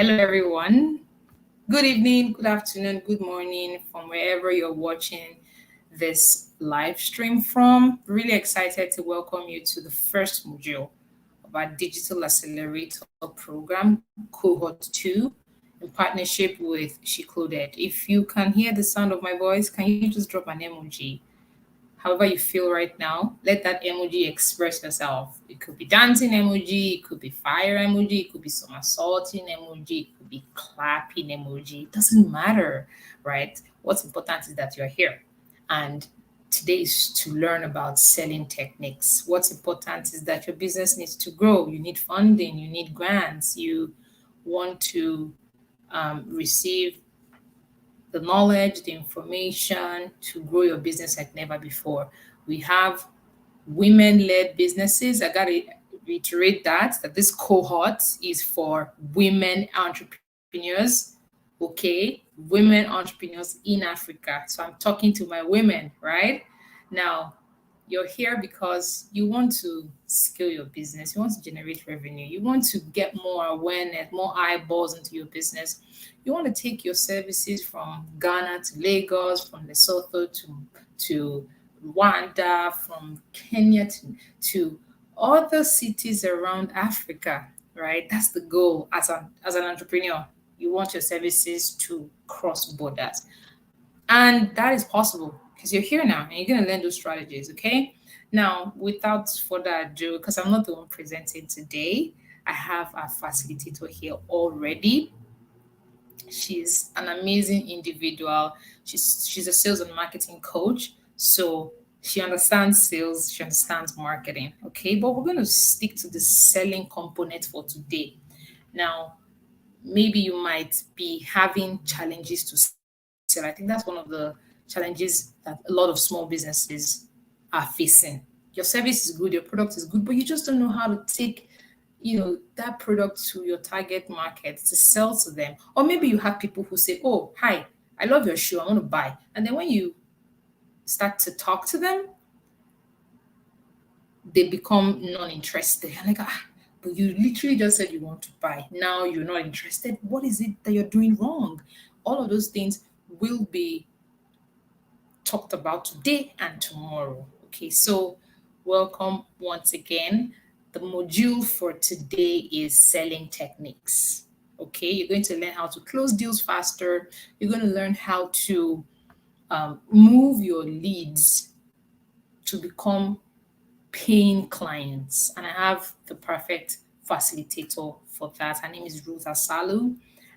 Hello, everyone. Good evening, good afternoon, good morning from wherever you're watching this live stream from. Really excited to welcome you to the first module of our Digital Accelerator program, Cohort 2, in partnership with Shecluded. If you can hear the sound of my voice, can you just drop an emoji? However you feel right now, let that emoji express yourself. It could be dancing emoji, it could be fire emoji, it could be somersaulting emoji, it could be clapping emoji. It doesn't matter, right? What's important is that you're here. And today is to learn about selling techniques. What's important is that your business needs to grow. You need funding, you need grants, you want to receive the knowledge, the information to grow your business like never before. We have women-led businesses. I gotta reiterate that this cohort is for women entrepreneurs. Okay, women entrepreneurs in Africa. So I'm talking to my women, right? Now, you're here because you want to scale your business, you want to generate revenue, you want to get more awareness, more eyeballs into your business. You want to take your services from Ghana to Lagos, from Lesotho to Rwanda, from Kenya to other cities around Africa, right? That's the goal as an entrepreneur. You want your services to cross borders. And that is possible because you're here now and you're going to learn those strategies, okay? Now, without further ado, because I'm not the one presenting today, I have a facilitator here already. She's an amazing individual. She's a sales and marketing coach. So she understands sales, she understands marketing. Okay, but we're going to stick to the selling component for today. Now, maybe you might be having challenges to sell. I think that's one of the challenges that a lot of small businesses are facing. Your service is good, your product is good, but you just don't know how to take that product to your target market to sell to them. Or maybe you have people who say, oh, hi, I love your shoe, I want to buy. And then when you start to talk to them, they become non-interested. You're like, but you literally just said you want to buy. Now you're not interested. What is it that you're doing wrong? All of those things will be talked about today and tomorrow. Okay, so welcome once again. The module for today is selling techniques. Okay, you're going to learn how to close deals faster. You're going to learn how to move your leads to become paying clients. And I have the perfect facilitator for that. Her name is Ruth Asalu,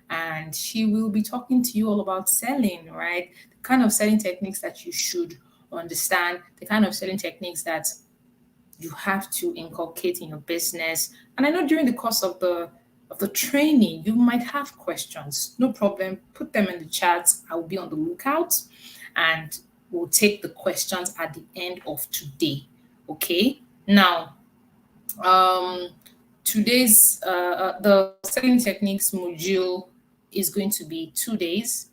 and she will be talking to you all about selling, right? The kind of selling techniques that you should understand, the kind of selling techniques that you have to inculcate in your business. And I know during the course of the training, you might have questions. No problem. Put them in the chat. I will be on the lookout and we'll take the questions at the end of today. Okay. Now, um, today's the selling techniques module is going to be 2 days,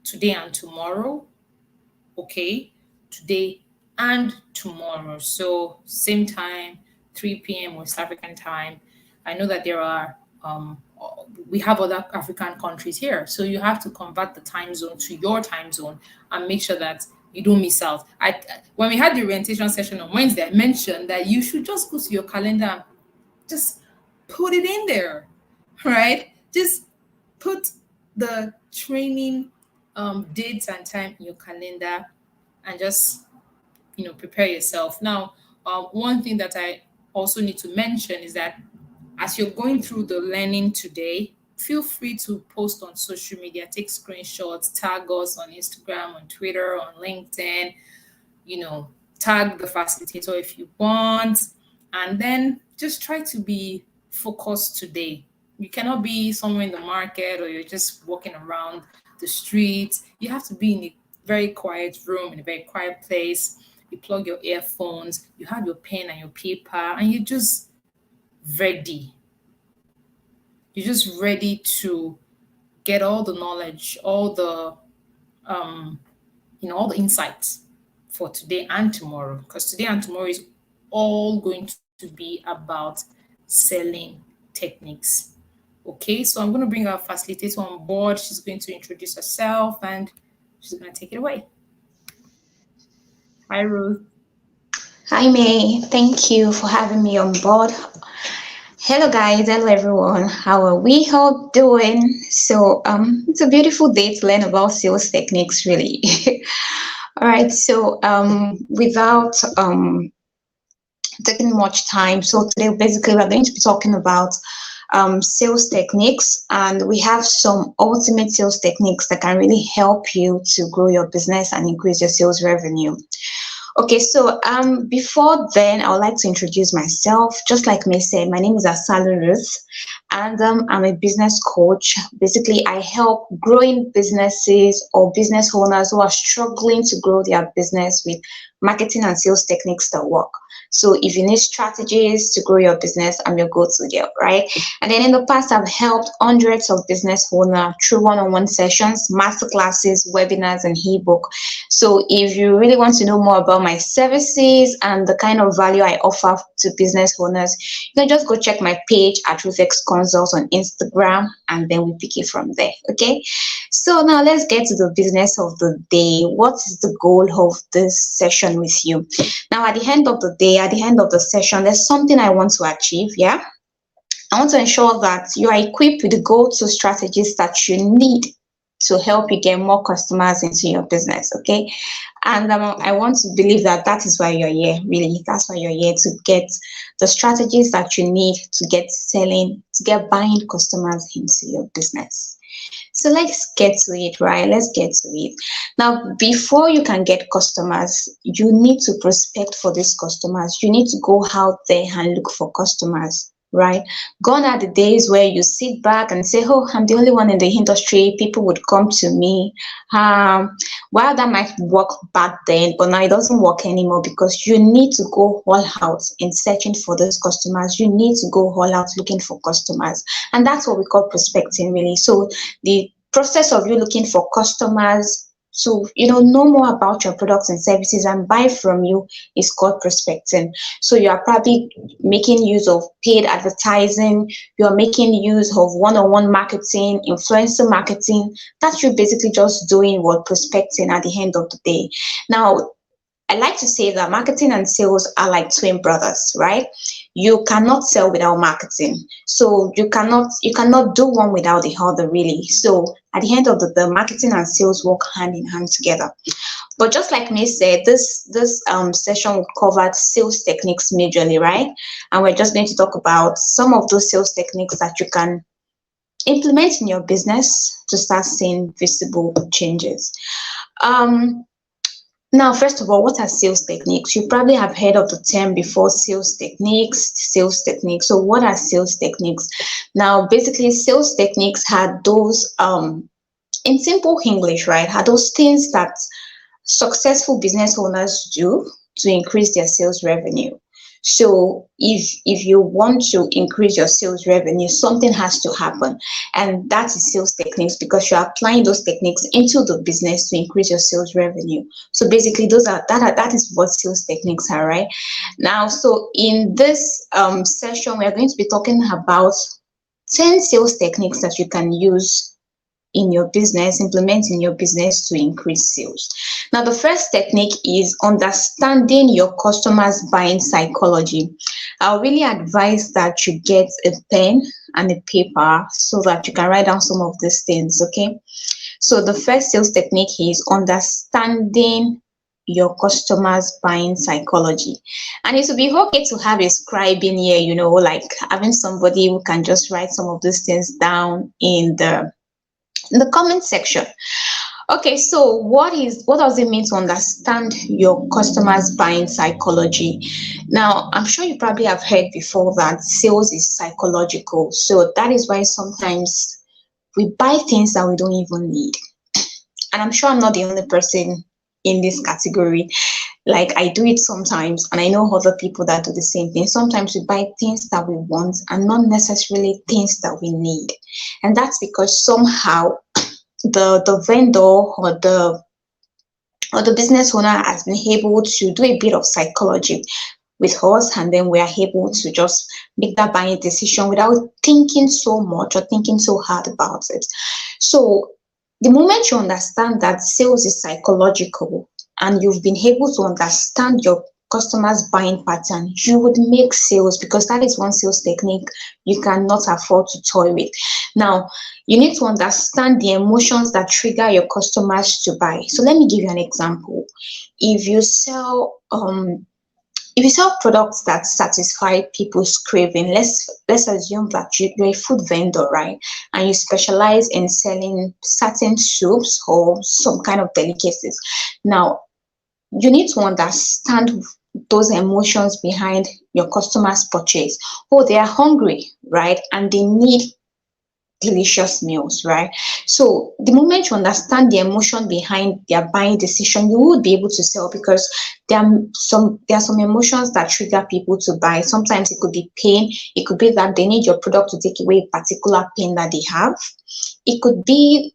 today and tomorrow. Okay, today and tomorrow. So same time, 3 p.m. West African time. I know that there are we have other African countries here, so you have to convert the time zone to your time zone and make sure that you don't miss out. I When we had the orientation session on Wednesday, I mentioned that you should just go to your calendar and just put it in there, right? Just put the training dates and time in your calendar and just prepare yourself. Now, one thing that I also need to mention is that as you're going through the learning today, feel free to post on social media, take screenshots, tag us on Instagram, on Twitter, on LinkedIn, tag the facilitator if you want, and then just try to be focused today. You cannot be somewhere in the market or you're just walking around the street. You have to be in a very quiet room, in a very quiet place. You plug your earphones, you have your pen and your paper, and you're just ready. You're just ready to get all the knowledge, all the insights for today and tomorrow. Because today and tomorrow is all going to be about selling techniques. Okay, so I'm going to bring our facilitator on board. She's going to introduce herself and she's going to take it away. Hi, Ruth. Hi May, thank you for having me on board. Hello guys, hello everyone. How are we all doing? It's a beautiful day to learn about sales techniques really. All right, without taking much time, so today basically we're going to be talking about sales techniques, and we have some ultimate sales techniques that can really help you to grow your business and increase your sales revenue. Okay, before then, I would like to introduce myself. Just like May said, my name is Asalu Ruth, and I'm a business coach. Basically, I help growing businesses or business owners who are struggling to grow their business with marketing and sales techniques that work. So if you need strategies to grow your business, I'm your go-to girl, right? And then in the past, I've helped hundreds of business owners through one-on-one sessions, masterclasses, webinars, and ebook. So if you really want to know more about my services and the kind of value I offer to business owners, you can just go check my page at RuthX Consult on Instagram, and then we pick it from there. Okay. So now let's get to the business of the day. What is the goal of this session with you? Now, at the end of the day, at the end of the session, there's something I want to achieve. Yeah. I want to ensure that you are equipped with the go-to strategies that you need to help you get more customers into your business. Okay. And I want to believe that that is why you're here, really. That's why you're here, to get the strategies that you need to get selling, to get buying customers into your business. So let's get to it, right? Let's get to it. Now, before you can get customers, you need to prospect for these customers. You need to go out there and look for customers, right? Gone are the days where you sit back and say, oh, I'm the only one in the industry. People would come to me. While that might work back then, but now it doesn't work anymore, because you need to go all out in searching for those customers. You need to go all out looking for customers. And that's what we call prospecting, really. So the process of you looking for customers to know more about your products and services and buy from you is called prospecting. So you are probably making use of paid advertising, you are making use of one-on-one marketing, influencer marketing. That's you basically just doing what prospecting at the end of the day. Now, I like to say that marketing and sales are like twin brothers, right? You cannot sell without marketing. So you cannot do one without the other, really. So at the end of the day, marketing and sales work hand in hand together. But just like me said, this session will cover sales techniques majorly, right? And we're just going to talk about some of those sales techniques that you can implement in your business to start seeing visible changes. Um, Now, first of all, what are sales techniques? You probably have heard of the term before, sales techniques, sales techniques. So what are sales techniques? Now, basically, sales techniques are those, in simple English, right, are those things that successful business owners do to increase their sales revenue. So if you want to increase your sales revenue, something has to happen, and that is sales techniques, because you're applying those techniques into the business to increase your sales revenue. So basically, that is what sales techniques are, right? Now, so in this session, we are going to be talking about 10 sales techniques that you can use in your business, implement in your business to increase sales. Now, the first technique is understanding your customers' buying psychology. I'll really advise that you get a pen and a paper so that you can write down some of these things, okay? So the first sales technique is understanding your customers' buying psychology. And it would be okay to have a scribe in here, like having somebody who can just write some of these things down in the comment section. Okay, so what does it mean to understand your customers' buying psychology? Now, I'm sure you probably have heard before that sales is psychological. So that is why sometimes we buy things that we don't even need. And I'm sure I'm not the only person in this category. Like, I do it sometimes, and I know other people that do the same thing. Sometimes we buy things that we want and not necessarily things that we need. And that's because somehow the vendor or the business owner has been able to do a bit of psychology, with us, and then we are able to just make that buying decision without thinking so much or thinking so hard about it. So the moment you understand that sales is psychological and you've been able to understand your customers' buying pattern, you would make sales, because that is one sales technique you cannot afford to toy with. Now, you need to understand the emotions that trigger your customers to buy. So let me give you an example. If you sell products that satisfy people's craving, let's assume that you're a food vendor, right? And you specialize in selling certain soups or some kind of delicacies. Now, you need to understand those emotions behind your customers' purchase. Oh, they are hungry, right? And they need delicious meals, right? So the moment you understand the emotion behind their buying decision, you would be able to sell, because there are some emotions that trigger people to buy. Sometimes it could be pain. It could be that they need your product to take away a particular pain that they have. It could be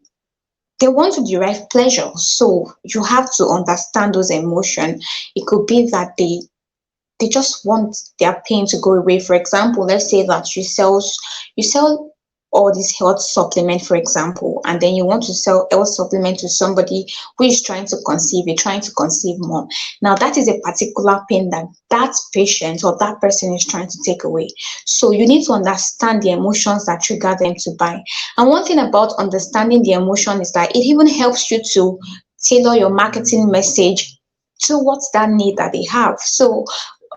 they want to derive pleasure. So you have to understand those emotions. It could be that they just want their pain to go away. For example, let's say that you sell all these health supplement, for example, and then you want to sell health supplement to somebody who is trying to conceive more. Now, that is a particular pain that patient or that person is trying to take away. So you need to understand the emotions that trigger them to buy. And one thing about understanding the emotion is that it even helps you to tailor your marketing message towards that need that they have. So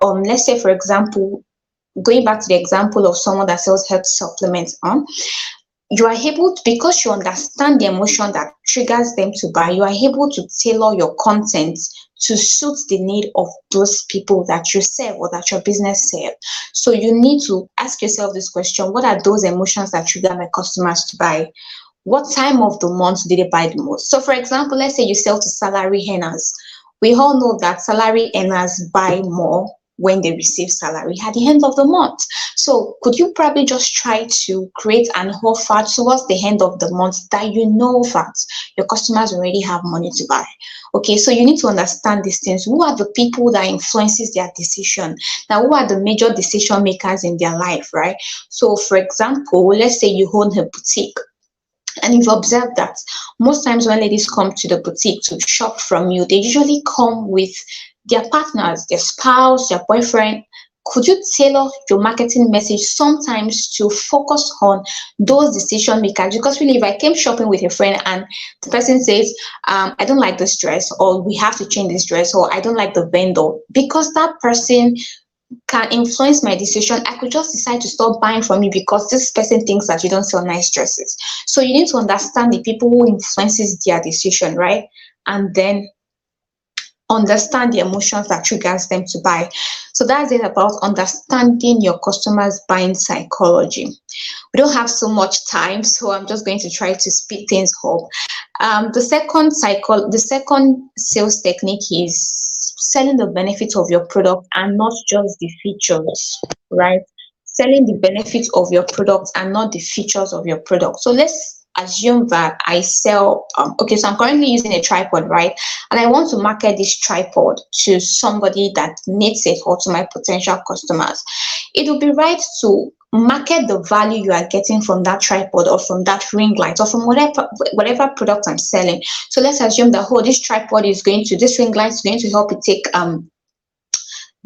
let's say, for example, going back to the example of someone that sells health supplements, you are able to, because you understand the emotion that triggers them to buy, you are able to tailor your content to suit the need of those people that you serve or that your business serve. So you need to ask yourself this question: what are those emotions that trigger my customers to buy? What time of the month do they buy the most? So, for example, let's say you sell to salary earners. We all know that salary earners buy more when they receive salary at the end of the month. So could you probably just try to create an offer towards the end of the month that you know that your customers already have money to buy? Okay, so you need to understand these things. Who are the people that influences their decision? Now, who are the major decision makers in their life, right? So, for example, let's say you own a boutique. And you've observed that most times when ladies come to the boutique to shop from you, they usually come with their partners, their spouse, their boyfriend. Could you tailor your marketing message sometimes to focus on those decision makers? Because really, if I came shopping with a friend and the person says, I don't like this dress, or we have to change this dress, or I don't like the vendor, because that person can influence my decision, I could just decide to stop buying from you because this person thinks that you don't sell nice dresses. So you need to understand the people who influences their decision, right? And then understand the emotions that triggers them to buy. So that's it about understanding your customers' buying psychology. We don't have so much time, so I'm just going to try to speed things up. The second sales technique is selling the benefits of your product and not just the features, right? Selling the benefits of your product and not the features of your product. So let's assume that I sell, okay, so I'm currently using a tripod, right? And I want to market this tripod to somebody that needs it or to my potential customers. It would be right to market the value you are getting from that tripod or from that ring light or from whatever product I'm selling. So let's assume that, this ring light is going to help you take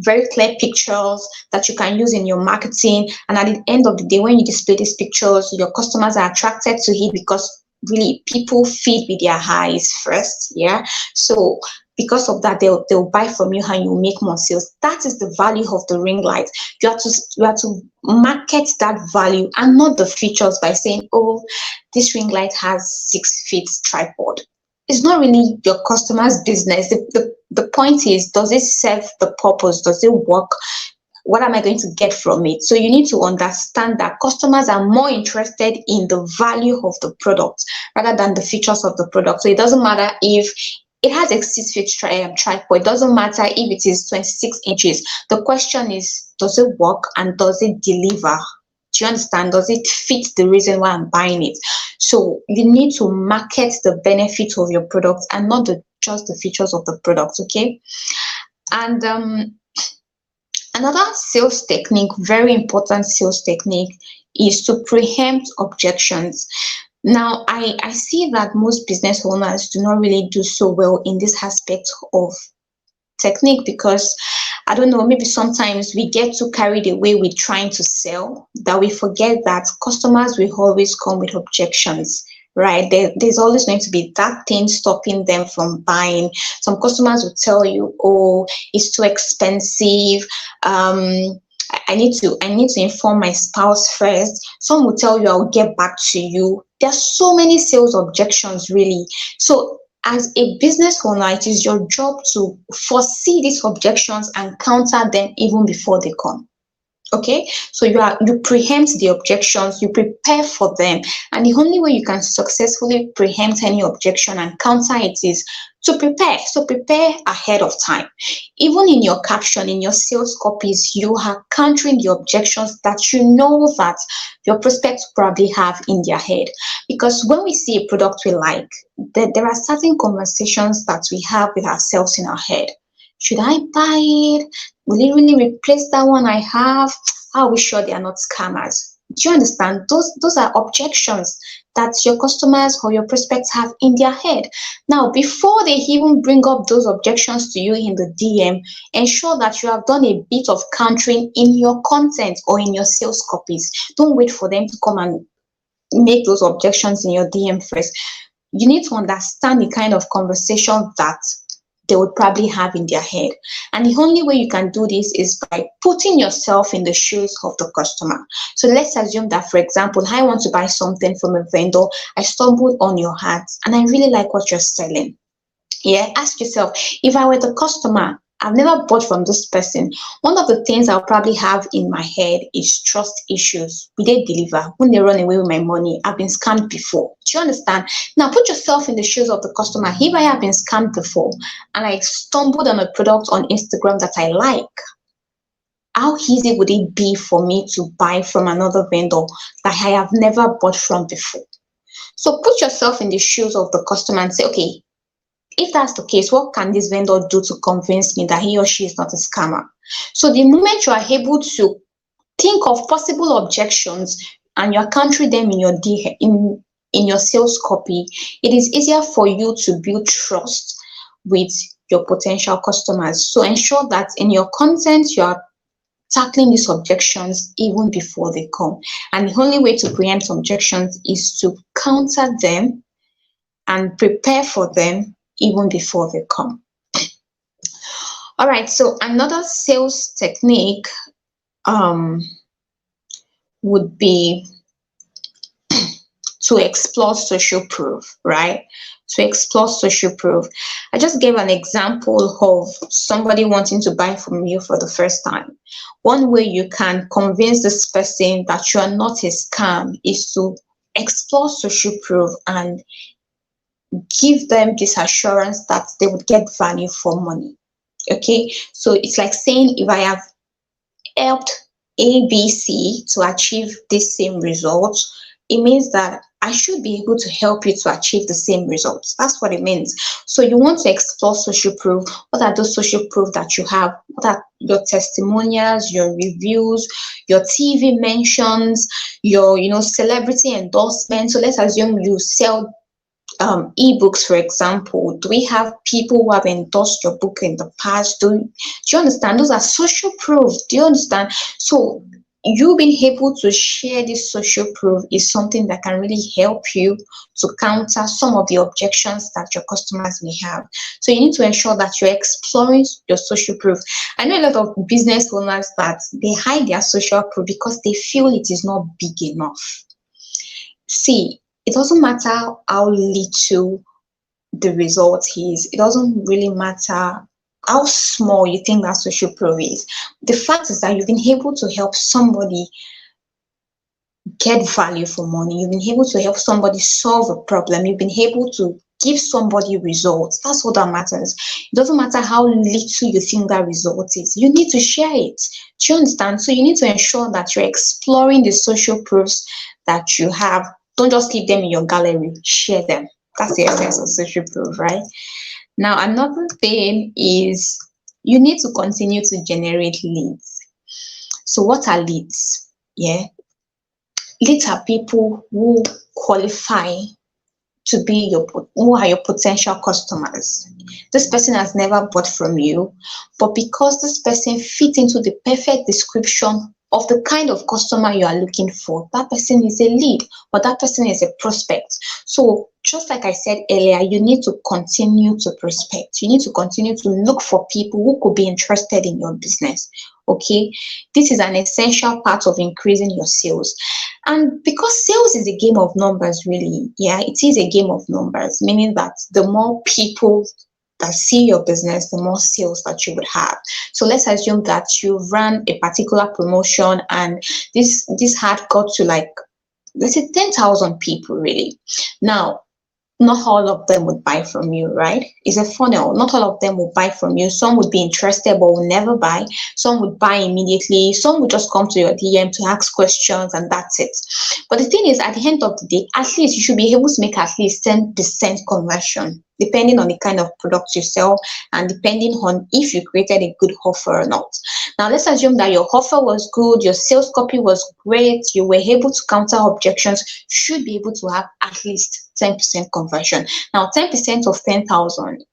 very clear pictures that you can use in your marketing. And at the end of the day, when you display these pictures, your customers are attracted to it because really people feed with their eyes first. Yeah. So because of that, they'll buy from you and you make more sales. That is the value of the ring light. You have to market that value and not the features by saying, oh, this ring light has 6 feet tripod. It's not really your customer's business. The point is, does it serve the purpose? Does it work? What am I going to get from it? So you need to understand that customers are more interested in the value of the product rather than the features of the product. So it doesn't matter if it has a 6 feet tripod. It doesn't matter if it is 26 inches. The question is, does it work and does it deliver? Do you understand? Does it fit the reason why I'm buying it? So you need to market the benefit of your product and not just the features of the product, okay? And Another sales technique, very important sales technique, is to preempt objections. Now, I see that most business owners do not really do so well in this aspect of technique because I don't know, maybe sometimes we get too carried away with trying to sell that we forget that customers will always come with objections. Right, there's always going to be that thing stopping them from buying. Some customers will tell you, "Oh, it's too expensive. I need to inform my spouse first." Some will tell you, "I'll get back to you." There's so many sales objections, really. So as a business owner, it is your job to foresee these objections and counter them even before they come. Okay, so you preempt the objections, you prepare for them, and the only way you can successfully preempt any objection and counter it is to prepare. So prepare ahead of time. Even in your caption, in your sales copies, you are countering the objections that you know that your prospects probably have in their head. Because when we see a product we like, there are certain conversations that we have with ourselves in our head. Should I buy it? Will it really replace that one I have? How are we sure they are not scammers? Do you understand? Those are objections that your customers or your prospects have in their head. Now, before they even bring up those objections to you in the DM, ensure that you have done a bit of countering in your content or in your sales copies. Don't wait for them to come and make those objections in your DM first. You need to understand the kind of conversation that they would probably have in their head. And the only way you can do this is by putting yourself in the shoes of the customer. So let's assume that, for example, I want to buy something from a vendor. I stumbled on your ads and I really like what you're selling. Yeah, ask yourself, if I were the customer, I've never bought from this person. One of the things I'll probably have in my head is trust issues. Will they deliver? When they run away with my money? I've been scammed before. Do you understand? Now put yourself in the shoes of the customer. If I have been scammed before and I stumbled on a product on Instagram that I like, how easy would it be for me to buy from another vendor that I have never bought from before? So put yourself in the shoes of the customer and say, okay, if that's the case, what can this vendor do to convince me that he or she is not a scammer? So the moment you are able to think of possible objections and you are countering them in your sales copy, it is easier for you to build trust with your potential customers. So ensure that in your content you are tackling these objections even before they come. And the only way to preempt objections is to counter them and prepare for them even before they come. All right, so another sales technique would be to explore social proof, right? To explore social proof. I just gave an example of somebody wanting to buy from you for the first time. One way you can convince this person that you are not a scam is to explore social proof and give them this assurance that they would get value for money. Okay, so it's like saying, if I have helped ABC to achieve this same result, it means that I should be able to help you to achieve the same results. That's what it means. So you want to explore social proof. What are those social proof that you have? What are your testimonials, your reviews, your TV mentions, your celebrity endorsements? So let's assume you sell ebooks, for example. Do we have people who have endorsed your book in the past? Do you understand? Those are social proof. Do you understand? So you being able to share this social proof is something that can really help you to counter some of the objections that your customers may have. So you need to ensure that you're exploring your social proof. I know a lot of business owners that they hide their social proof because they feel it is not big enough. See, it doesn't matter how little the result is. It doesn't really matter how small you think that social proof is. The fact is that you've been able to help somebody get value for money. You've been able to help somebody solve a problem. You've been able to give somebody results. That's what that matters. It doesn't matter how little you think that result is. You need to share it. Do you understand? So you need to ensure that you're exploring the social proofs that you have. Don't just keep them in your gallery. Share them. That's the essence of social proof, right? Now, another thing is you need to continue to generate leads. So what are leads? Yeah, leads are people who qualify to be who are your potential customers. This person has never bought from you, but because this person fits into the perfect description of the kind of customer you are looking for, that person is a lead, or that person is a prospect. So just like I said earlier, you need to continue to prospect. You need to continue to look for people who could be interested in your business. Okay, this is an essential part of increasing your sales. And because sales is a game of numbers, really, yeah, it is a game of numbers, meaning that the more people that see your business, the more sales that you would have. So let's assume that you ran a particular promotion and this had got to, like, let's say 10,000 people, really. Now, not all of them would buy from you, right? It's a funnel. Not all of them will buy from you. Some would be interested but will never buy. Some would buy immediately. Some would just come to your DM to ask questions, and that's it. But the thing is, at the end of the day, at least you should be able to make at least 10% conversion, depending on the kind of product you sell and depending on if you created a good offer or not. Now, let's assume that your offer was good, your sales copy was great, you were able to counter objections, you should be able to have at least 10% conversion. Now, 10% of 10,000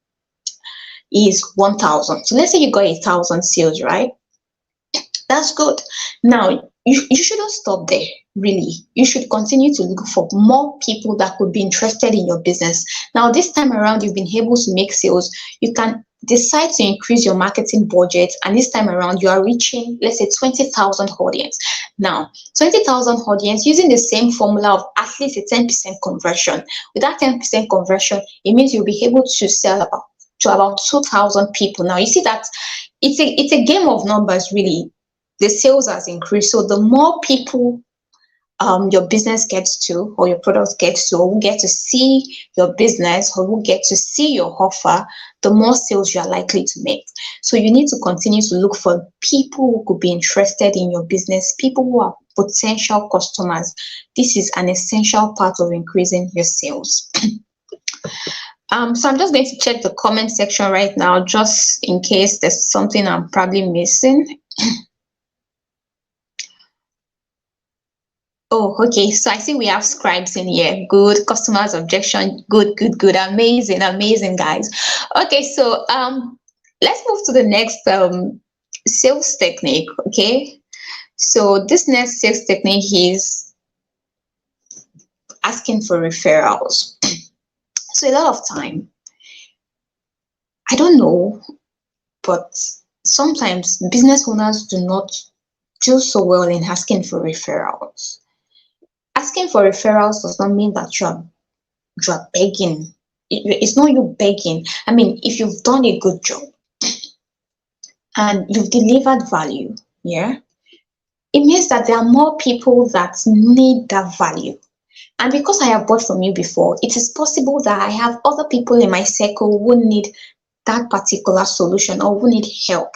is 1,000. So let's say you got 1,000 sales, right? That's good. Now, you shouldn't stop there, really. You should continue to look for more people that could be interested in your business. Now, this time around, you've been able to make sales. You can decide to increase your marketing budget, and this time around you are reaching, let's say, 20,000 audience. Now, 20,000 audience, using the same formula of at least a 10% conversion. With that 10% conversion, it means you'll be able to sell about 2,000 people. Now, you see that it's a game of numbers, really. The sales has increased, so the more people your business gets to, or your product gets to, or who get to see your business, or who get to see your offer, the more sales you are likely to make. So you need to continue to look for people who could be interested in your business, people who are potential customers. This is an essential part of increasing your sales. So I'm just going to check the comment section right now, just in case there's something I'm probably missing. Oh, okay. So I see we have scribes in here. Good. Customers objection. Good, good, good. Amazing, amazing, guys. Okay, so let's move to the next sales technique. Okay. So this next sales technique is asking for referrals. So a lot of time, I don't know, but sometimes business owners do not do so well in asking for referrals. Asking for referrals does not mean that you are begging. It's not you begging. I mean, if you've done a good job and you've delivered value, yeah, it means that there are more people that need that value. And because I have bought from you before, it is possible that I have other people in my circle who need that particular solution or who need help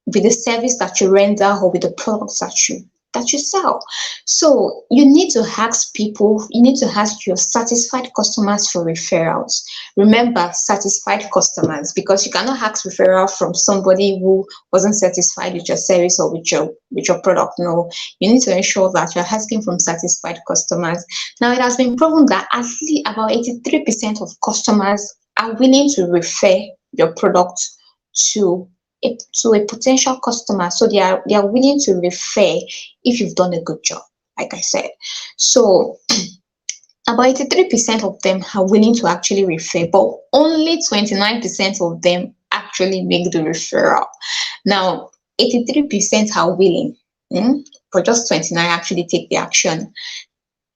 with the service that you render or with the products that you sell. So you need to ask people, you need to ask your satisfied customers for referrals. Remember, satisfied customers, because you cannot ask referral from somebody who wasn't satisfied with your service or with your product. No, you need to ensure that you're asking from satisfied customers. Now, it has been proven that at least about 83% of customers are willing to refer your product to a potential customer. So they are willing to refer if you've done a good job, like I said. So about 83% of them are willing to actually refer, but only 29% of them actually make the referral. Now, 83% are willing, but just 29 actually take the action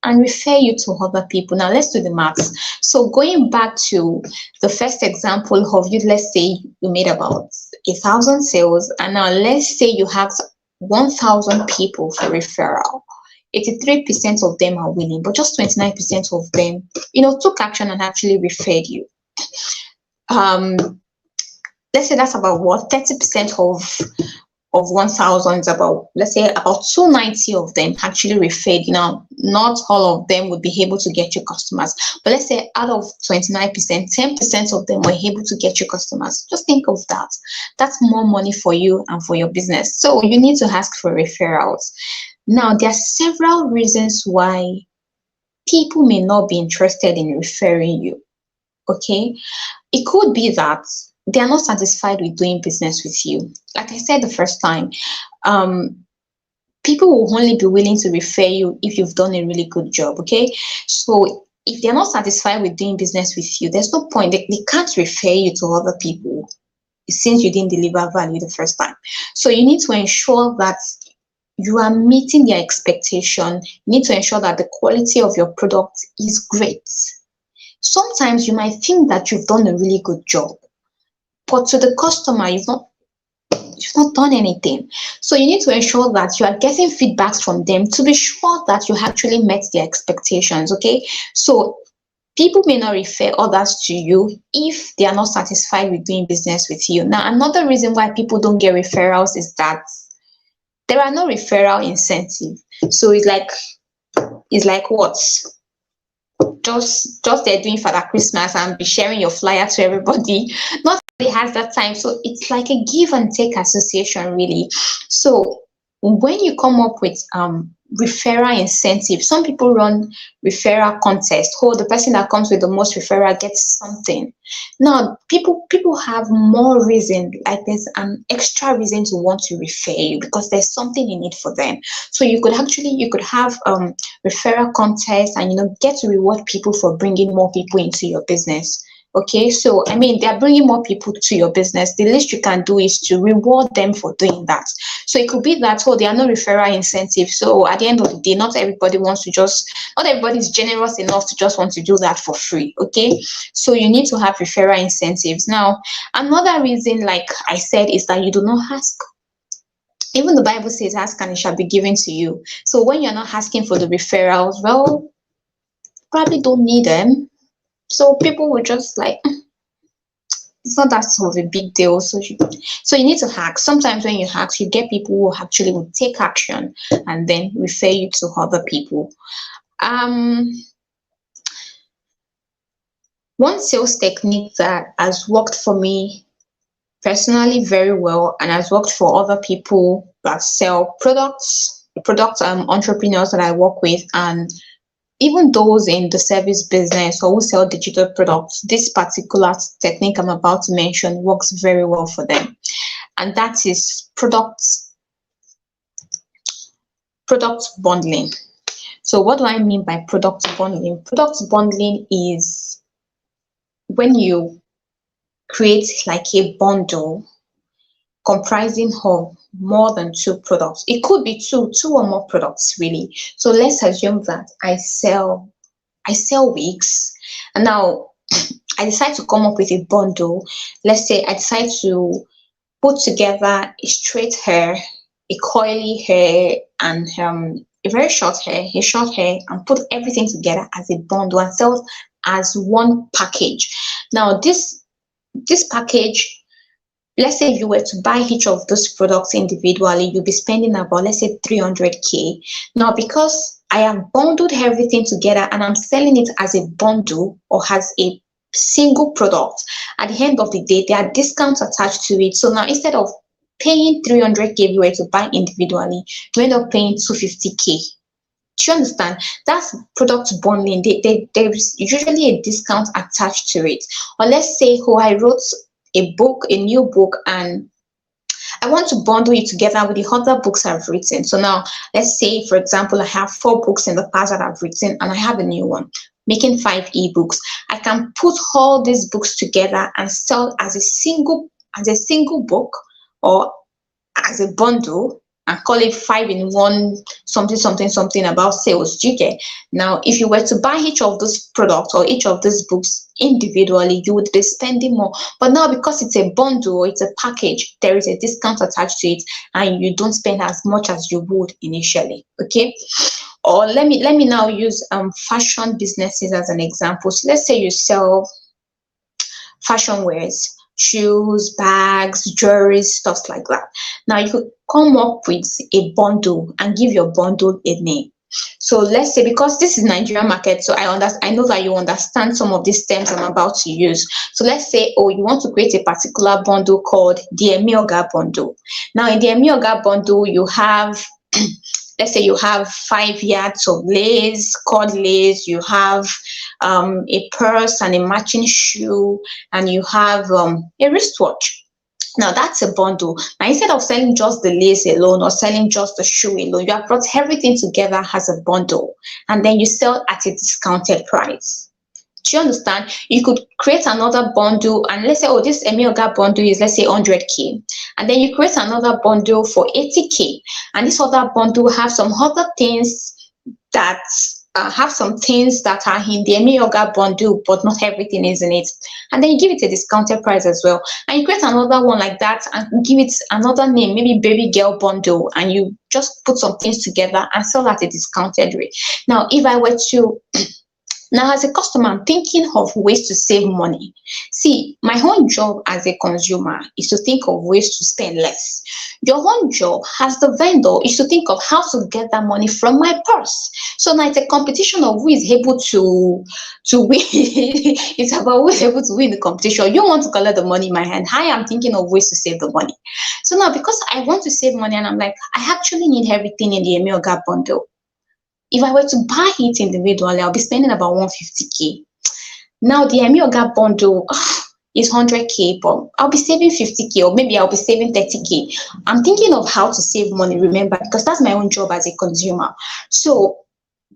and refer you to other people. Now, let's do the maths. So going back to the first example of you, let's say you made about 1,000 sales, and now let's say you have 1,000 people for referral. 83% of them are willing, but just 29% of them, took action and actually referred you. Let's say that's about what, 30% of of 1,000 is about, let's say, about 290 of them actually referred. Not all of them would be able to get you customers, but let's say out of 29%, 10% of them were able to get you customers. Just think of that. That's more money for you and for your business. So you need to ask for referrals. Now, there are several reasons why people may not be interested in referring you. Okay, it could be that they are not satisfied with doing business with you. Like I said the first time, people will only be willing to refer you if you've done a really good job. Okay, so if they're not satisfied with doing business with you, there's no point. They can't refer you to other people since you didn't deliver value the first time. So you need to ensure that you are meeting their expectation. You need to ensure that the quality of your product is great. Sometimes you might think that you've done a really good job, but to the customer, you've not done anything. So you need to ensure that you are getting feedbacks from them to be sure that you actually met their expectations. Okay, so people may not refer others to you if they are not satisfied with doing business with you. Now, another reason why people don't get referrals is that there are no referral incentives. So it's like what? Just they're doing Father Christmas and be sharing your flyer to everybody. Not everybody has that time. So it's like a give and take association, really. So when you come up with referral incentive, some people run referral contest. The person that comes with the most referral gets something. Now people have more reason, like there's an extra reason to want to refer you because there's something in it for them. So you could have referral contest and get to reward people for bringing more people into your business. Okay, so I mean, they're bringing more people to your business. The least you can do is to reward them for doing that. So it could be that, there are no referral incentives. So at the end of the day, not everybody is generous enough to just want to do that for free. Okay, so you need to have referral incentives. Now, another reason, like I said, is that you do not ask. Even the Bible says, ask and it shall be given to you. So when you're not asking for the referrals, well, probably don't need them. So people will just it's not that sort of a big deal. So you need to hack. Sometimes when you hack, you get people who actually will take action and then refer you to other people. One sales technique that has worked for me personally very well and has worked for other people that sell products, entrepreneurs that I work with, and even those in the service business or who sell digital products, this particular technique I'm about to mention works very well for them. And that is product bundling. So what do I mean by product bundling? Product bundling is when you create like a bundle comprising of more than 2 products. It could be two or more products, really. So let's assume that I sell wigs, and now I decide to come up with a bundle. Let's say I decide to put together a straight hair, a coily hair, and a very short hair, and put everything together as a bundle and sell as one package. Now this package, let's say if you were to buy each of those products individually, you'll be spending about, let's say, 300K. Now, because I have bundled everything together and I'm selling it as a bundle or as a single product, at the end of the day, there are discounts attached to it. So now instead of paying 300K if you were to buy individually, you end up paying 250K. Do you understand? That's product bundling. There's usually a discount attached to it. Or let's say, I wrote a new book, and I want to bundle it together with the other books I've written. So now, let's say, for example, I have 4 books in the past that I've written, and I have a new one, making 5 ebooks. I can put all these books together and sell as a single book or as a bundle, and call it 5-in-1 something about sales. Do you get? Now, if you were to buy each of those products or each of these books individually, you would be spending more. But now, because it's a bundle, it's a package, there is a discount attached to it, and you don't spend as much as you would initially. Okay. Or let me now use fashion businesses as an example. So let's say you sell fashion wares, shoes, bags, jewelry, stuff like that. Now come up with a bundle and give your bundle a name. So let's say, because this is Nigerian market, so I know that you understand some of these terms I'm about to use. So let's say, oh, you want to create a particular bundle called the Emioga bundle. Now in the Emioga bundle, you have let's say you have 5 yards of lace, cord lace, you have a purse and a matching shoe, and you have a wristwatch. Now that's a bundle. Now instead of selling just the lace alone or selling just the shoe alone, you have brought everything together as a bundle, and then you sell at a discounted price. Do you understand? You could create another bundle, and let's say, oh, this Emioga bundle is, let's say, 100K, and then you create another bundle for 80K, and this other bundle have some other things that have some things that are in the Emioga bundle, but not everything is in it. And then you give it a discounted price as well. And you create another one like that and give it another name, maybe baby girl bundle, and you just put some things together and sell at a discounted rate. Now, if I were to now, as a customer, I'm thinking of ways to save money. See, my own job as a consumer is to think of ways to spend less. Your own job as the vendor is to think of how to get that money from my purse. So now it's a competition of who is able to win. It's about who is able to win the competition. You want to collect the money in my hand. I am thinking of ways to save the money. So now, because I want to save money, and I'm like, I actually need everything in the Emioga bundle. If I were to buy it individually, I'll be spending about 150K. Now the Emioga bundle is 100K, but I'll be saving 50K, or maybe I'll be saving 30K. I'm thinking of how to save money, remember, because that's my own job as a consumer. So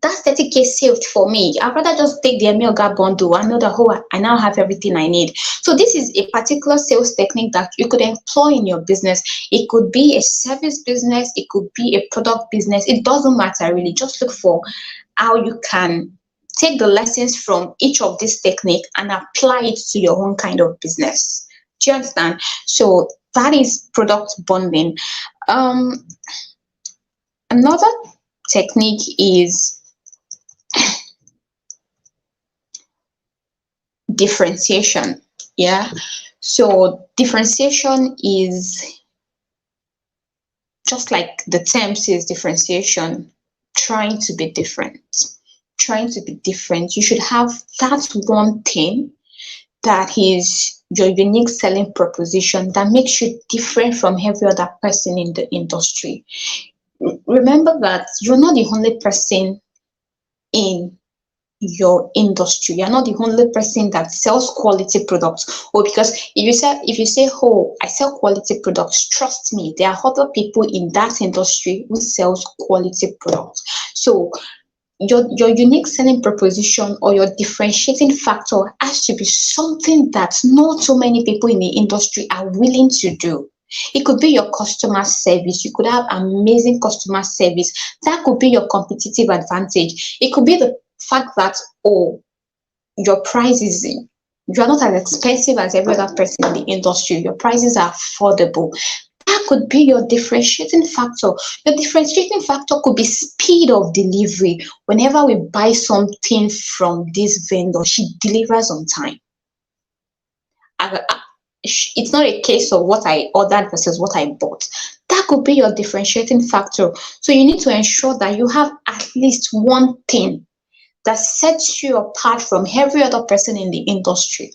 that's 30K saved for me. I'd rather just take the Emioga bundle and know that, oh, I now have everything I need. So this is a particular sales technique that you could employ in your business. It could be a service business, it could be a product business. It doesn't matter really. Just look for how you can take the lessons from each of these techniques and apply it to your own kind of business. Do you understand? So that is product bundling. Another technique is differentiation. Yeah, so differentiation is just like the term says, differentiation, trying to be different. You should have that one thing that is your unique selling proposition that makes you different from every other person in the industry. Remember that you're not the only person in your industry. You're not the only person that sells quality products. Or because if you say, oh, I sell quality products, trust me, there are other people in that industry who sells quality products. So your unique selling proposition or your differentiating factor has to be something that not so many people in the industry are willing to do. It could be your customer service. You could have amazing customer service. That could be your competitive advantage. It could be the fact that, oh, your prices, you're not as expensive as every other person in the industry. Your prices are affordable. That could be your differentiating factor. Your differentiating factor could be speed of delivery. Whenever we buy something from this vendor, she delivers on time. It's not a case of what I ordered versus what I bought. That could be your differentiating factor. So you need to ensure that you have at least one thing that sets you apart from every other person in the industry.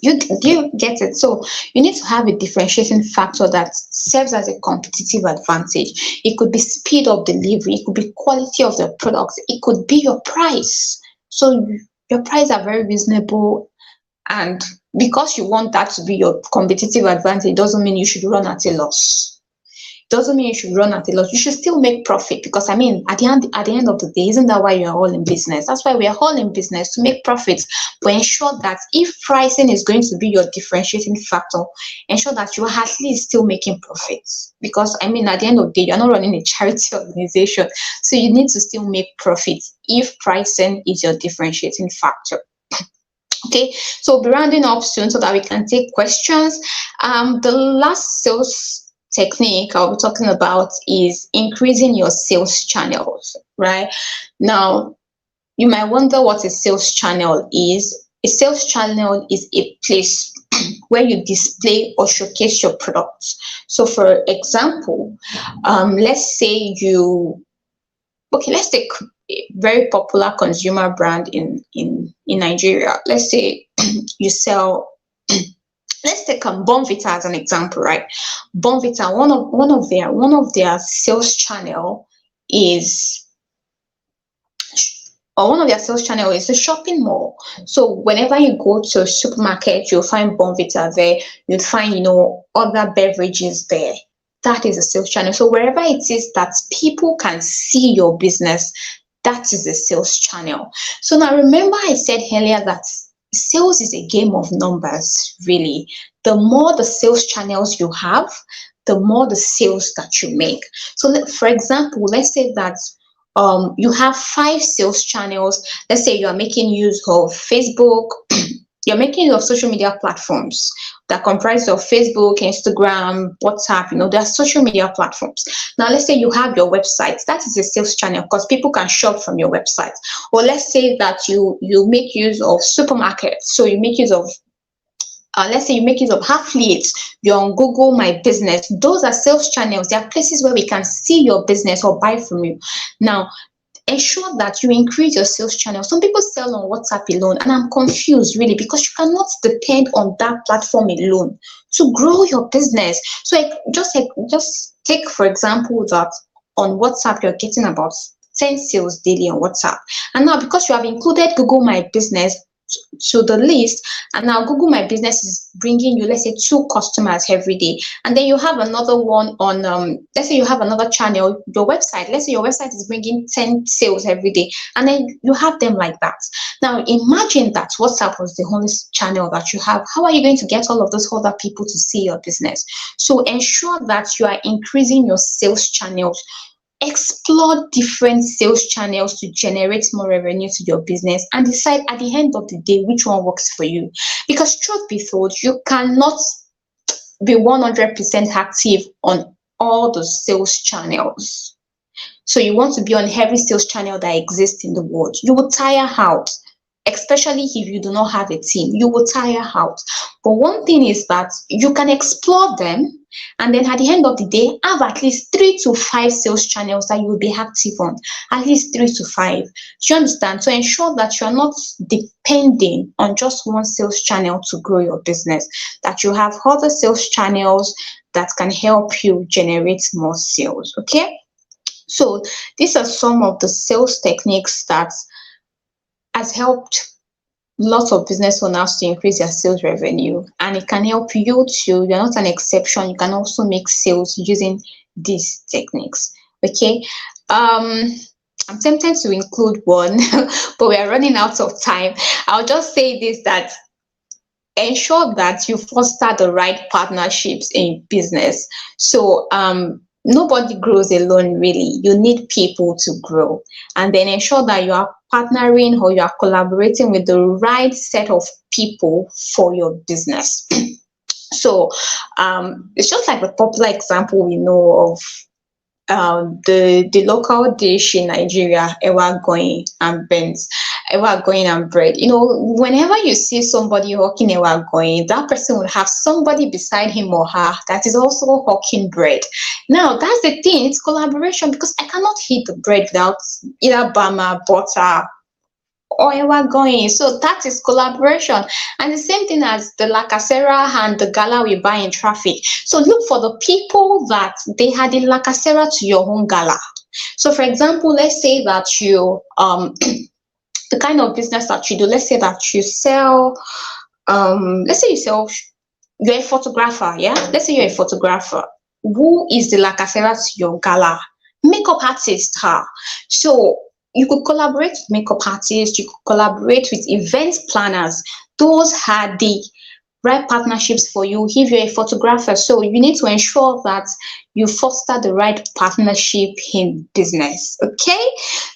Do you get it? So you need to have a differentiating factor that serves as a competitive advantage. It could be speed of delivery, it could be quality of the products, it could be your price. So your prices are very reasonable, and because you want that to be your competitive advantage, doesn't mean you should run at a loss. Doesn't mean you should run at a loss. You should still make profit, because at the end of the day, isn't that why you're all in business? That's why we're all in business, to make profits. But ensure that if pricing is going to be your differentiating factor, ensure that you are at least still making profits. Because at the end of the day, you're not running a charity organization, so you need to still make profits if pricing is your differentiating factor. Okay, so we'll be rounding up soon so that we can take questions. The last sales technique I'll be talking about is increasing your sales channels, right? Now, you might wonder what a sales channel is. A sales channel is a place where you display or showcase your products. So for example, let's say let's take a very popular consumer brand in Nigeria. Let's say you sell, let's take Bonvita as an example, right? Bonvita, one of their sales channel is one of their sales channel is a shopping mall. So whenever you go to a supermarket, you'll find Bonvita there. You'll find, other beverages there. That is a sales channel. So wherever it is that people can see your business, that is a sales channel. So now remember I said earlier that sales is a game of numbers, really. The more the sales channels you have, the more the sales that you make. So for example, let's say that you have 5 sales channels. Let's say you are making use of Facebook, you're making use of social media platforms that comprise of Facebook, Instagram, WhatsApp, they are social media platforms. Now, let's say you have your website. That is a sales channel because people can shop from your website. Or let's say that you make use of supermarkets. So you make use of let's say you make use of affiliates, you're on Google My Business. Those are sales channels. They are places where we can see your business or buy from you. Now, ensure that you increase your sales channel. Some people sell on WhatsApp alone, and I'm confused really because you cannot depend on that platform alone to grow your business. So just take, for example, that on WhatsApp, you're getting about 10 sales daily on WhatsApp. And now because you have included Google My Business to the list, and now Google My Business is bringing you, let's say, 2 customers every day, and then you have another one on let's say you have another channel, your website. Let's say your website is bringing 10 sales every day, and then you have them like that. Now imagine that WhatsApp was the only channel that you have. How are you going to get all of those other people to see your business? So ensure that you are increasing your sales channels. Explore different sales channels to generate more revenue to your business, and decide at the end of the day which one works for you. Because truth be told, you cannot be 100% active on all the sales channels. So you want to be on every sales channel that exists in the world. You will tire out, especially if you do not have a team. You will tire out. But one thing is that you can explore them, and then at the end of the day, have at least 3 to 5 sales channels that you will be active on. At least 3 to 5. Do you understand? So ensure that you are not depending on just one sales channel to grow your business, that you have other sales channels that can help you generate more sales. Okay? So these are some of the sales techniques that has helped lots of business owners to increase their sales revenue, and it can help you too. You're not an exception. You can also make sales using these techniques. Okay. I'm tempted to include one, but we are running out of time. I'll just say this, that ensure that you foster the right partnerships in business. So nobody grows alone, really. You need people to grow, and then ensure that you are partnering or you are collaborating with the right set of people for your business. So it's just like the popular example we know of the local dish in Nigeria, ewa going and beans, ewa going and bread. Whenever you see somebody hawking ewa going, that person will have somebody beside him or her that is also hawking bread. Now that's the thing, it's collaboration, because I cannot eat the bread without either bama, butter, or ewa going. So that is collaboration. And the same thing as the lacasera and the gala we buy in traffic. So look for the people that they had the lacasera to your own gala. So for example, let's say that you the kind of business that you do, let's say that you sell you're a photographer. Yeah, let's say you're a photographer. Who is the lacasera to your gala? Makeup artist. So you could collaborate with makeup artists, you could collaborate with event planners. Those are the right partnerships for you if you're a photographer. So you need to ensure that you foster the right partnership in business. Okay,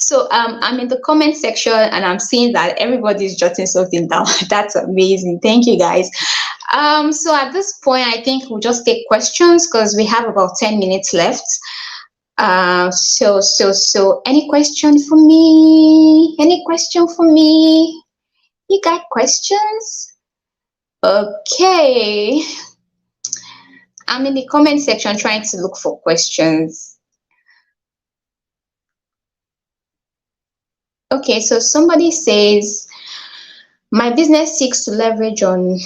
so I'm in the comment section and I'm seeing that everybody's jotting something down. That's amazing. Thank you, guys. So at this point, I think we'll just take questions because we have about 10 minutes left. So any question for me? Any question for me? You got questions? Okay. I'm in the comment section trying to look for questions. Okay, so somebody says, my business seeks to leverage on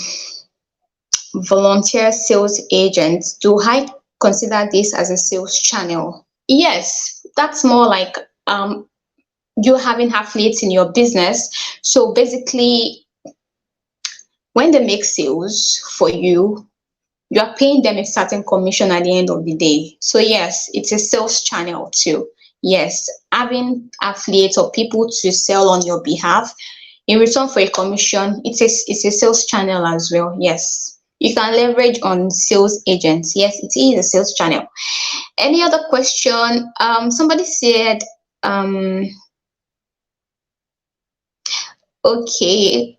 volunteer sales agents. Do I consider this as a sales channel? Yes, that's more like you having affiliates in your business. So basically, when they make sales for you, you are paying them a certain commission at the end of the day. So yes, it's a sales channel too. Yes, having affiliates or people to sell on your behalf in return for a commission, it's a sales channel as well. Yes, you can leverage on sales agents. Yes, it is a sales channel. Any other question? Somebody said, okay.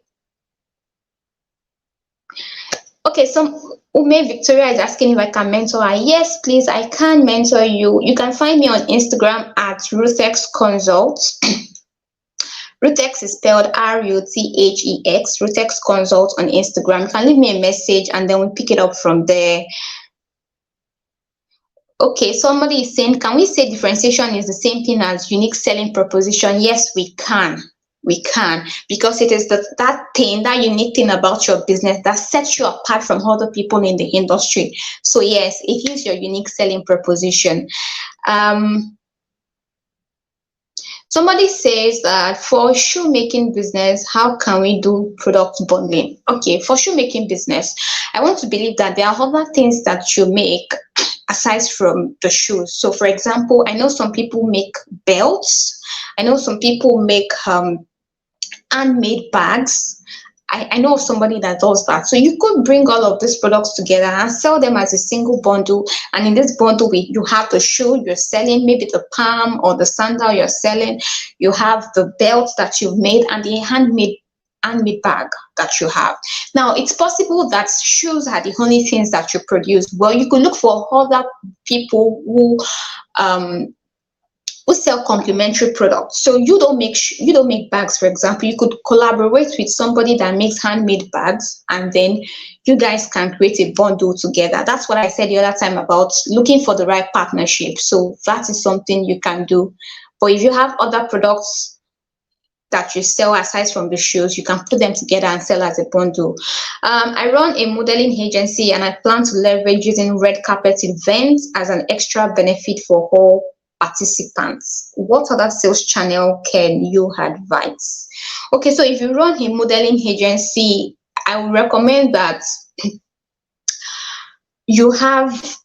Okay, some Ume Victoria is asking if I can mentor her. Yes, please, I can mentor you. You can find me on Instagram at Ruthex Consult. Ruthex is spelled Ruthex, Ruthex Consult on Instagram. You can leave me a message and then we pick it up from there. Okay, somebody is saying, can we say differentiation is the same thing as unique selling proposition? Yes, we can. We can, because it is that thing, that unique thing about your business that sets you apart from other people in the industry. So yes, it is your unique selling proposition. Somebody says that for shoemaking business, how can we do product bundling? Okay, for shoemaking business, I want to believe that there are other things that you make aside from the shoes. So for example, I know some people make belts. I know some people make handmade bags. I know of somebody that does that. So you could bring all of these products together and sell them as a single bundle. And in this bundle, you have the shoe you're selling, maybe the palm or the sandal you're selling. You have the belt that you've made and the handmade bag that you have. Now, it's possible that shoes are the only things that you produce. Well, you could look for other people who sell complementary products. So you don't make bags, for example. You could collaborate with somebody that makes handmade bags, and then you guys can create a bundle together. That's what I said the other time about looking for the right partnership. So that is something you can do. But if you have other products that you sell aside from the shoes, you can put them together and sell as a bundle. I run a modeling agency and I plan to leverage using red carpet events as an extra benefit for all participants. What other sales channel can you advise? Okay, so if you run a modeling agency, I would recommend that you have,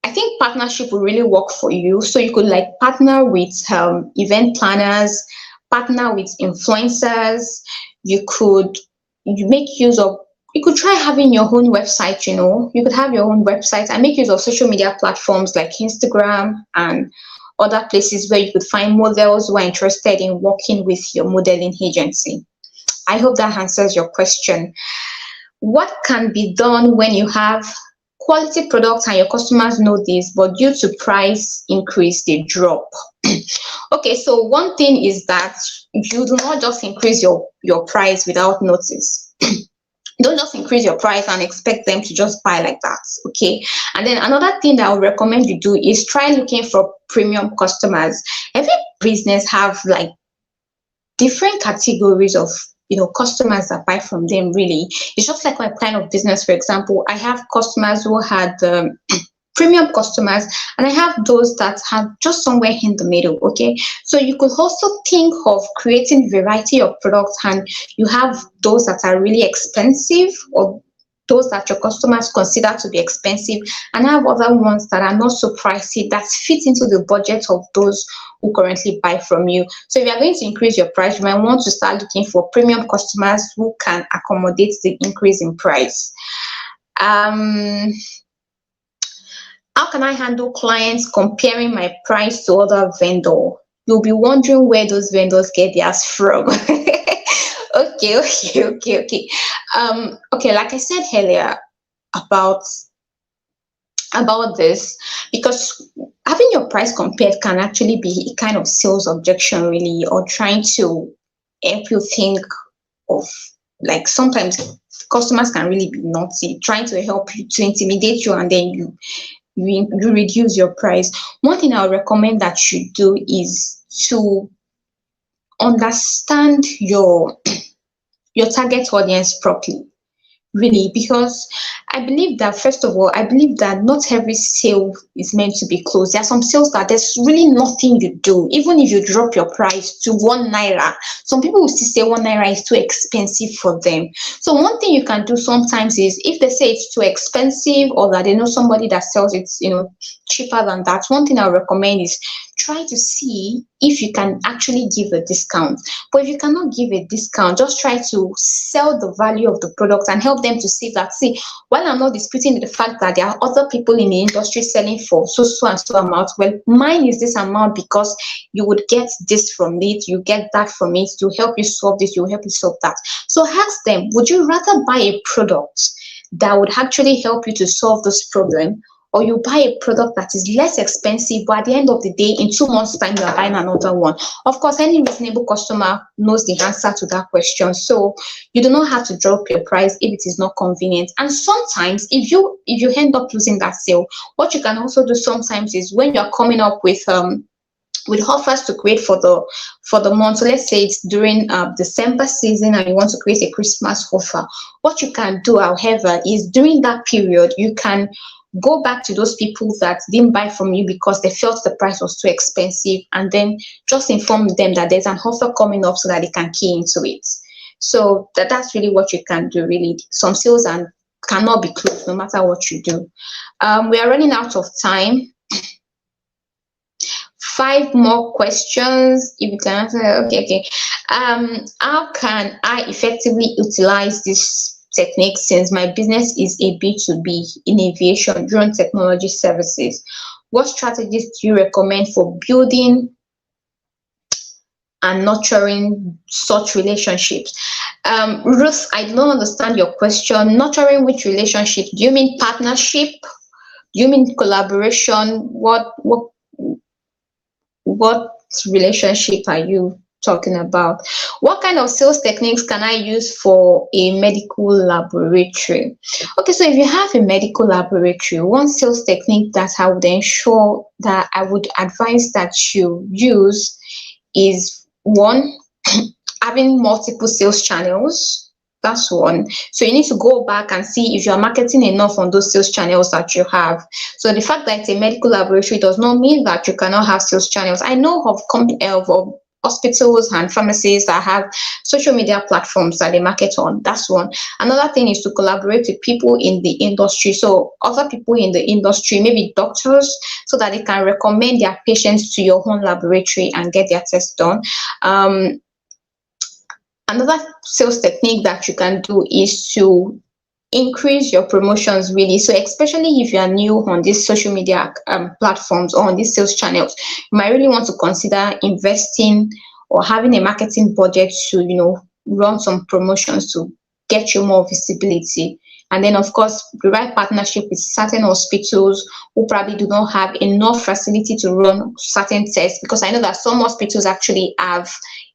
I think partnership will really work for you. So you could like partner with event planners, partner with influencers. You could you could try having your own website. You could have your own website and make use of social media platforms like Instagram and other places where you could find models who are interested in working with your modeling agency. I hope that answers your question. What can be done when you have quality products and your customers know this, but due to price increase, they drop? Okay, so one thing is that you do not just increase your price without notice. Don't just increase your price and expect them to just buy like that, okay? And then another thing that I would recommend you do is try looking for premium customers. Every business have like different categories of customers that buy from them. Really, it's just like my kind of business. For example, I have customers who had premium customers, and I have those that have just somewhere in the middle. Okay, so you could also think of creating variety of products, and you have those that are really expensive, or those that your customers consider to be expensive, and I have other ones that are not so pricey, that fit into the budget of those who currently buy from you. So if you're going to increase your price, you might want to start looking for premium customers who can accommodate the increase in price. How can I handle clients comparing my price to other vendor? You'll be wondering where those vendors get theirs from. Okay. Okay, like I said earlier about this, because having your price compared can actually be a kind of sales objection, really, or trying to help you think of, like, sometimes customers can really be naughty, trying to help you, to intimidate you, and then you reduce your price. One thing I would recommend that you do is to understand your target audience properly, really, because I believe that, first of all, I believe that not every sale is meant to be closed. There are some sales that there's really nothing you do. Even if you drop your price to 1 naira, some people will still say 1 naira is too expensive for them. So one thing you can do sometimes is, if they say it's too expensive, or that they know somebody that sells it, cheaper than that, one thing I recommend is try to see if you can actually give a discount. But if you cannot give a discount, just try to sell the value of the product and help them to see that, see, while I'm not disputing the fact that there are other people in the industry selling for so and so amount, well, mine is this amount because you would get this from it, you get that from it, to help you solve this, you help you solve that. So ask them, would you rather buy a product that would actually help you to solve this problem, or you buy a product that is less expensive, but at the end of the day, in 2 months' time, you are buying another one? Of course, any reasonable customer knows the answer to that question. So you do not have to drop your price if it is not convenient. And sometimes, if you end up losing that sale, what you can also do sometimes is, when you are coming up with offers to create for the month. So let's say it's during December season and you want to create a Christmas offer. What you can do, however, is during that period, you can go back to those people that didn't buy from you because they felt the price was too expensive, and then just inform them that there's an offer coming up so that they can key into it. So that's really what you can do, really. Some sales cannot be closed no matter what you do. We are running out of time. 5 more questions, if you can answer. Okay. How can I effectively utilize this technique, since my business is a B2B in aviation, drone technology services? What strategies do you recommend for building and nurturing such relationships? Ruth, I don't understand your question. Nurturing which relationship? Do you mean partnership? Do you mean collaboration? What relationship are you talking about? What kind of sales techniques can I use for a medical laboratory? Okay, so if you have a medical laboratory, one sales technique that I would ensure that I would advise that you use is, one, having multiple sales channels. That's one. So you need to go back and see if you are marketing enough on those sales channels that you have. So the fact that it's a medical laboratory does not mean that you cannot have sales channels. I know of hospitals and pharmacies that have social media platforms that they market on. That's one. Another thing is to collaborate with people in the industry. So other people in the industry, maybe doctors, so that they can recommend their patients to your own laboratory and get their tests done. Another sales technique that you can do is to increase your promotions, really. So especially if you are new on these social media platforms or on these sales channels, you might really want to consider investing or having a marketing budget to run some promotions to get you more visibility. And then, of course, the right partnership with certain hospitals who probably do not have enough facility to run certain tests, because I know that some hospitals actually have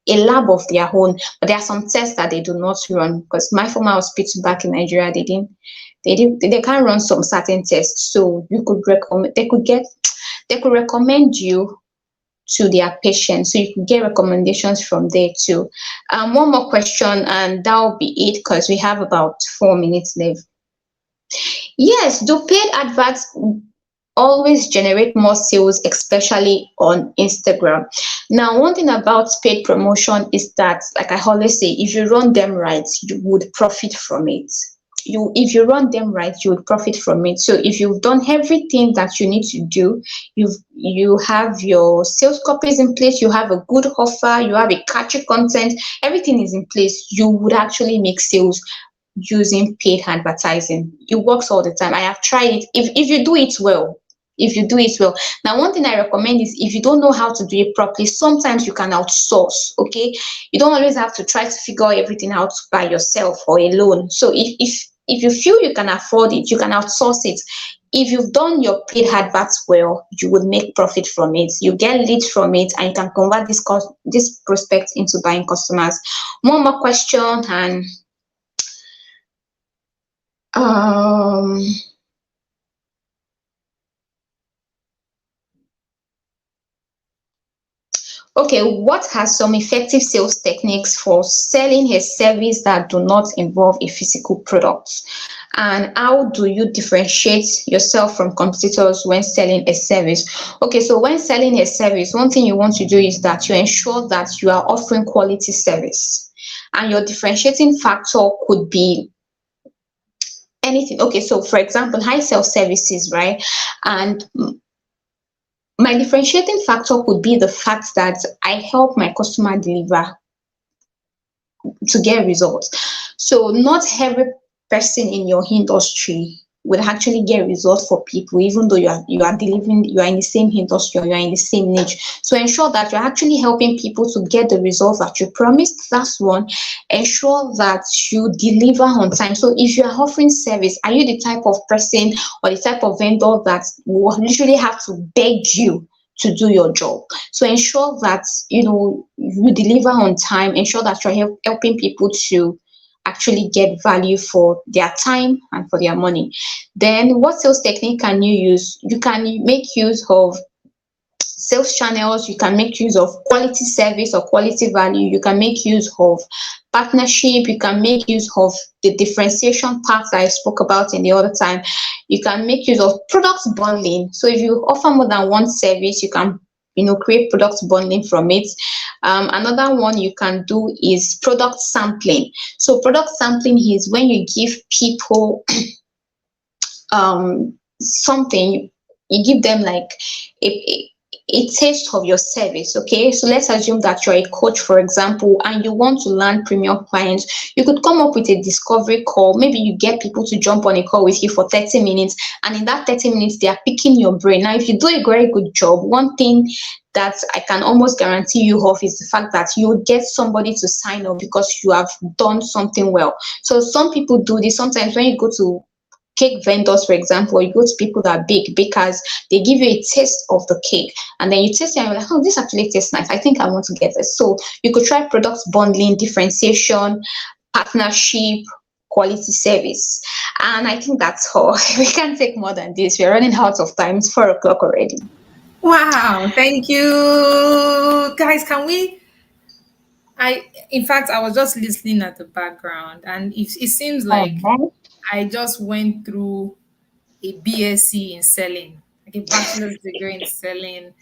a lab of their own, but there are some tests that they do not run. Because my former hospital back in Nigeria, they can't run some certain tests. So they could recommend you to their patients, so you can get recommendations from there too. One more question, and that'll be it, because we have about 4 minutes left. Yes, do paid adverts always generate more sales, especially on Instagram? Now, one thing about paid promotion is that, like I always say, if you run them right, you would profit from it. If you run them right, you would profit from it. So if you've done everything that you need to do, you have your sales copies in place, you have a good offer, you have a catchy content, everything is in place, you would actually make sales using paid advertising. It works all the time. I have tried it. If you do it well. Now, one thing I recommend is, if you don't know how to do it properly, sometimes you can outsource. Okay, you don't always have to try to figure everything out by yourself or alone. So if you feel you can afford it, you can outsource it. If you've done your paid adverts well, you would make profit from it. You get leads from it, and you can convert this prospect into buying customers. One more question, and Um, okay, what are some effective sales techniques for selling a service that do not involve a physical product? And how do you differentiate yourself from competitors when selling a service? Okay, so when selling a service, one thing you want to do is that you ensure that you are offering quality service. And your differentiating factor could be anything. Okay, so for example, I sell services, right? And my differentiating factor could be the fact that I help my customer deliver to get results. So not every person in your industry will actually get results for people, even though you are delivering, you are in the same industry or you are in the same niche. So ensure that you're actually helping people to get the results that you promised. That's one. Ensure that you deliver on time. So if you are offering service, are you the type of person or the type of vendor that will literally have to beg you to do your job? So ensure that you deliver on time. Ensure that you're helping people to actually get value for their time and for their money. Then what sales technique can you use? You can make use of sales channels. You can make use of quality service or quality value. You can make use of partnership. You can make use of the differentiation part that I spoke about in the other time. You can make use of product bundling. So if you offer more than one service, you can create product bundling from it. Another one you can do is product sampling. So product sampling is when you give people something, you give them like a taste of your service. Okay, so let's assume that you're a coach, for example, and you want to land premium clients. You could come up with a discovery call. Maybe you get people to jump on a call with you for 30 minutes, and in that 30 minutes they are picking your brain. Now if you do a very good job, one thing that I can almost guarantee you of is the fact that you will get somebody to sign up because you have done something well. So some people do this. Sometimes when you go to cake vendors, for example, or you go to people that bake bakers, they give you a taste of the cake, and then you taste it and you're like, oh, this actually tastes nice. I think I want to get this. So you could try product bundling, differentiation, partnership, quality service. And I think that's all. We can't take more than this. We're running out of time. It's 4 o'clock already. Wow, thank you. Guys, can we in fact, I was just listening at the background, and it seems like Mhm. I just went through a BSc in selling, like a bachelor's degree in selling.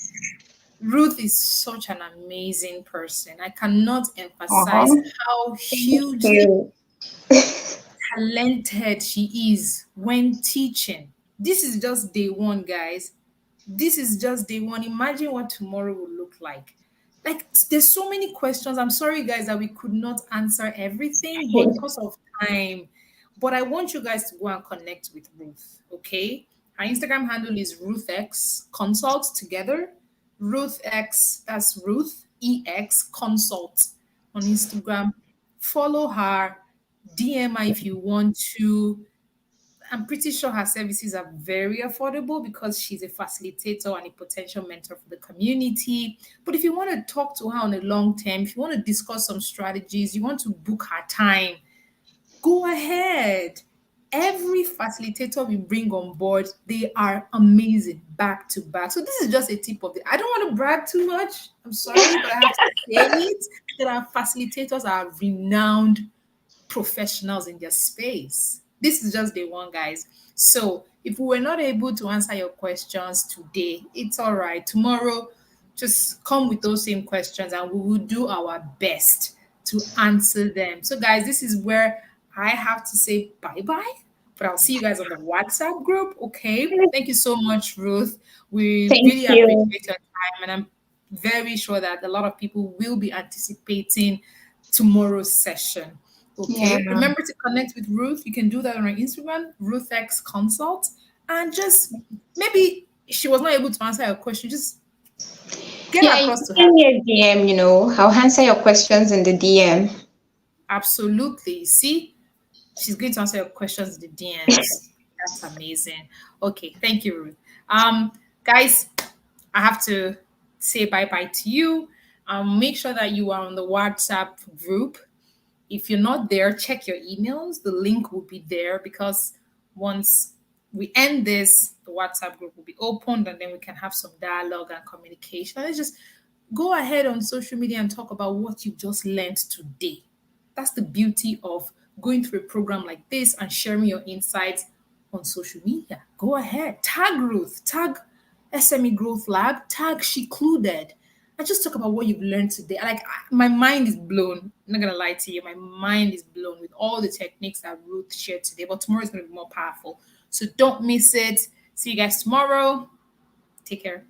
Ruth is such an amazing person. I cannot emphasize Uh-huh. how Thank hugely you. talented she is when teaching. This is just day one, guys. This is just day one. Imagine what tomorrow will look like. Like, there's so many questions. I'm sorry, guys, that we could not answer everything, but because of time. But I want you guys to go and connect with Ruth, okay? Her Instagram handle is RuthX Consult together. RuthX, that's Ruth EX Consult on Instagram. Follow her, DM her if you want to. I'm pretty sure her services are very affordable because she's a facilitator and a potential mentor for the community. But if you want to talk to her on a long term, if you want to discuss some strategies, you want to book her time, go ahead. Every facilitator we bring on board, they are amazing back to back. So this is just a tip of the. I don't want to brag too much. I'm sorry, but I have to say it that our facilitators are renowned professionals in their space. This is just day one, guys. So if we were not able to answer your questions today, it's all right. Tomorrow, just come with those same questions and we will do our best to answer them. So, guys, this is where I have to say bye bye. But I'll see you guys on the WhatsApp group. Okay. Thank you so much, Ruth. We Thank really you. appreciate your time. And I'm very sure that a lot of people will be anticipating tomorrow's session. Yeah. Okay. Remember to connect with Ruth. You can do that on her Instagram, RuthX Consult. And just maybe she was not able to answer your question. Just get Yeah, you across can to her. send me a DM, I'll answer your questions in the DM. Absolutely. See, she's going to answer your questions in the DMs. That's amazing. Okay. Thank you, Ruth. Guys, I have to say bye bye to you. Make sure that you are on the WhatsApp group. If you're not there, check your emails. The link will be there because once we end this, the WhatsApp group will be opened and then we can have some dialogue and communication. Let's just go ahead on social media and talk about what you just learned today. That's the beauty of going through a program like this and sharing your insights on social media. Go ahead, tag Ruth, tag SME Growth Lab, tag Shecluded, and just talk about what you've learned today. My mind is blown. I'm not gonna lie to you, my mind is blown with all the techniques that Ruth shared today. But tomorrow is gonna be more powerful. So don't miss it. See you guys tomorrow. Take care.